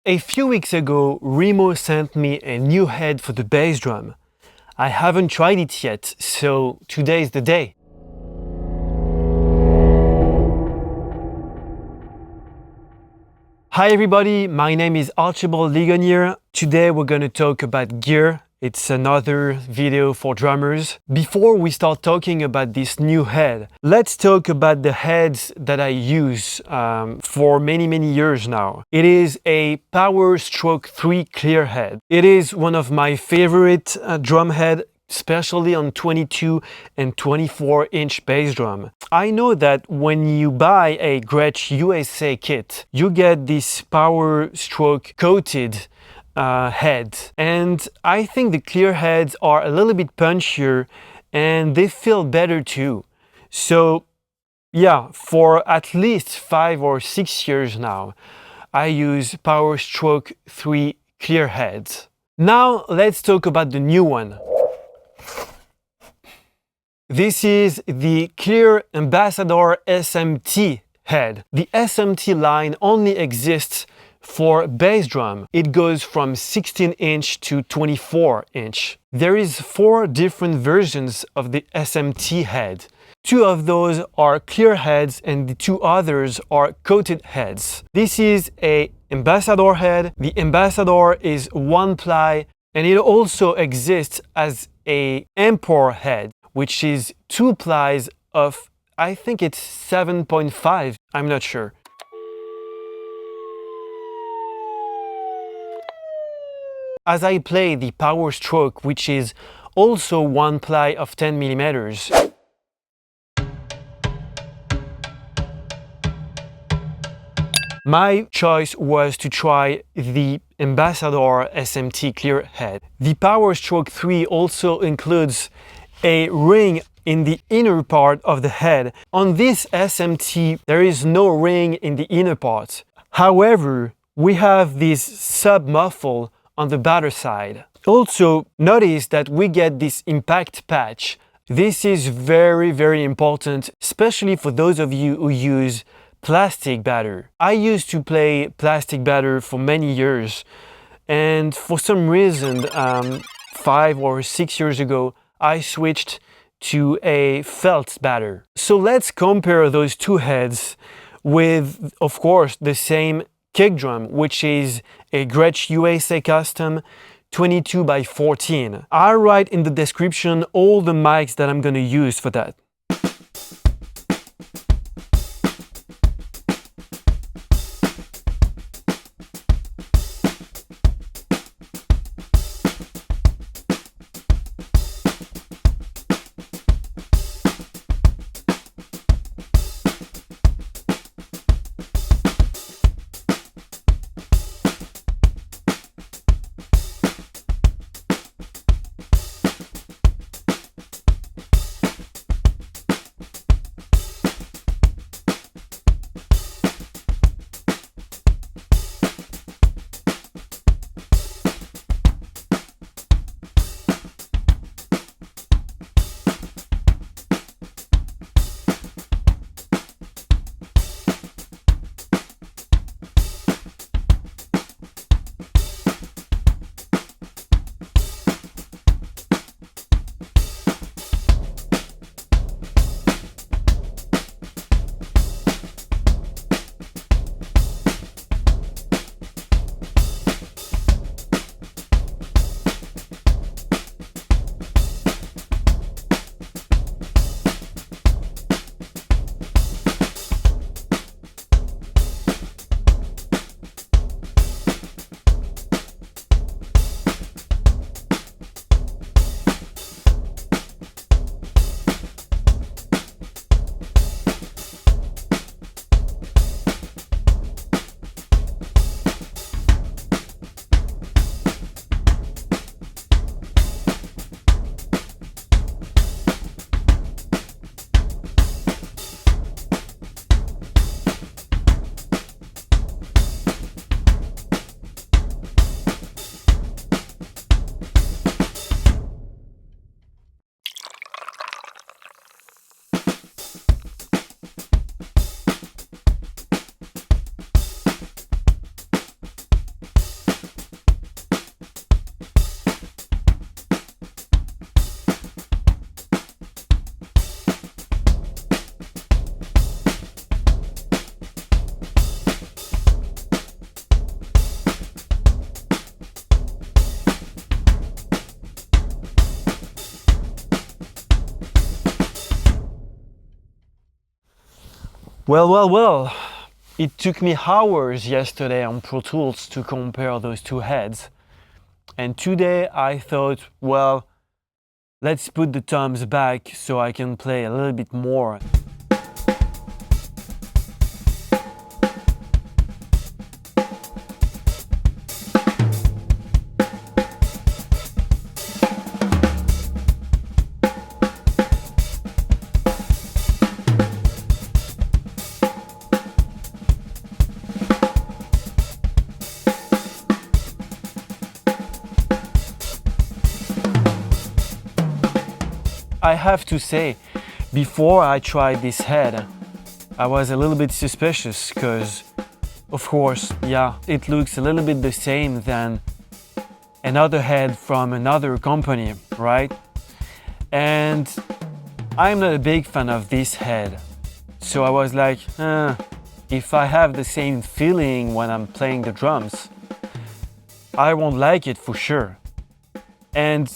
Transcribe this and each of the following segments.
A few weeks ago, REMO sent me a new head for the bass drum. I haven't tried it yet, so today is the day. Hi everybody, my name is Archibald Ligonier. Today we're going to talk about gear. It's another video for drummers. Before we start talking about this new head, let's talk about the heads that I use for many years now. It is a Powerstroke 3 clear head. It is one of my favorite drum head, especially on 22 and 24-inch bass drum. I know that when you buy a Gretsch USA kit, you get this Powerstroke coated head, and I think the clear heads are a little bit punchier and they feel better too. So yeah, for at least 5 or 6 years now, I use Powerstroke 3 clear heads. Now let's talk about the new one. This is the Clear Ambassador SMT head. The SMT line only exists for bass drum. It goes from 16-inch to 24-inch. There is 4 different versions of the SMT head. 2 of those are clear heads and the 2 others are coated heads. This is a Ambassador head. The Ambassador is 1 ply, and it also exists as a Emperor head, which is 2 plies of, I think it's 7.5, I'm not sure. As I play the Powerstroke, which is also 1 ply of 10 millimeters, my choice was to try the Ambassador SMT clear head. The Powerstroke 3 also includes a ring in the inner part of the head. On this SMT, there is no ring in the inner part. However, we have this sub-muffle on the batter side. Also, notice that we get this impact patch. This is very important, especially for those of you who use plastic batter. I used to play plastic batter for many years, and for some reason, 5 or 6 years ago, I switched to a felt batter. So let's compare those 2 heads with, of course, the same kick drum, which is a Gretsch USA Custom 22 by 14. I'll write in the description all the mics that I'm gonna use for that. Well, it took me hours yesterday on Pro Tools to compare those two heads. And today I thought, well, let's put the toms back so I can play a little bit more. I have to say, before I tried this head, I was a little bit suspicious because, of course, yeah, it looks a little bit the same than another head from another company, right? And I'm not a big fan of this head. So I was like, if I have the same feeling when I'm playing the drums, I won't like it for sure. And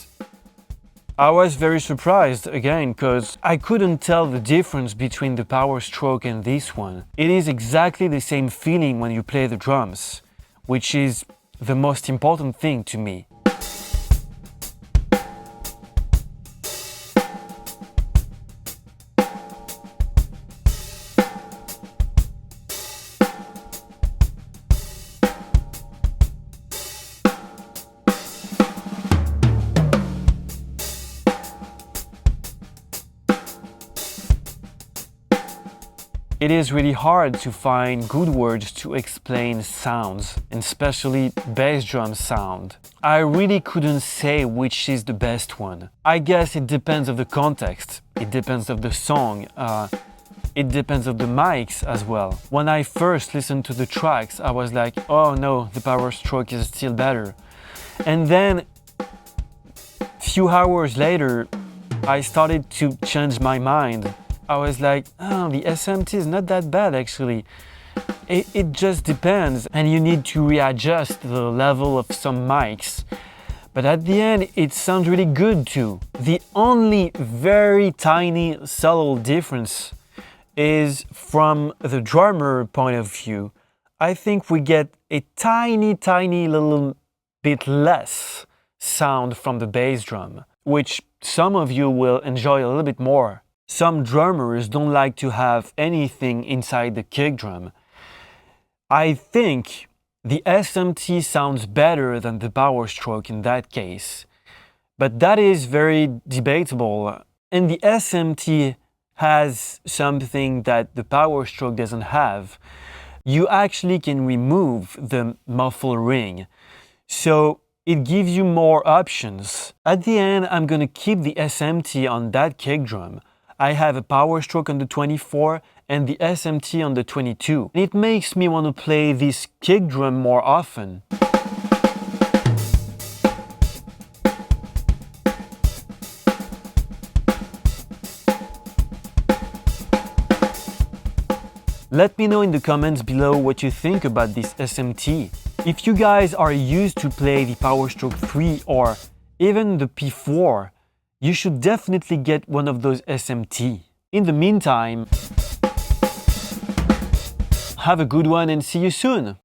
I was very surprised again because I couldn't tell the difference between the Powerstroke and this one. It is exactly the same feeling when you play the drums, which is the most important thing to me. It is really hard to find good words to explain sounds, and especially bass drum sound. I really couldn't say which is the best one. I guess it depends of the context, it depends of the song, it depends of the mics as well. When I first listened to the tracks, I was like, oh no, the Powerstroke is still better. And then, few hours later, I started to change my mind. I was like, oh, the SMT is not that bad actually. It just depends, and you need to readjust the level of some mics. But at the end, it sounds really good too. The only very tiny subtle difference is from the drummer point of view. I think we get a tiny little bit less sound from the bass drum, which some of you will enjoy a little bit more. Some drummers don't like to have anything inside the kick drum. I think the SMT sounds better than the Powerstroke in that case. But that is very debatable. And the SMT has something that the Powerstroke doesn't have. You actually can remove the muffle ring. So it gives you more options. At the end, I'm gonna keep the SMT on that kick drum. I have a Powerstroke on the 24 and the SMT on the 22. And it makes me want to play this kick drum more often. Let me know in the comments below what you think about this SMT. If you guys are used to play the Powerstroke 3 or even the P4, you should definitely get one of those SMT. In the meantime, have a good one and see you soon!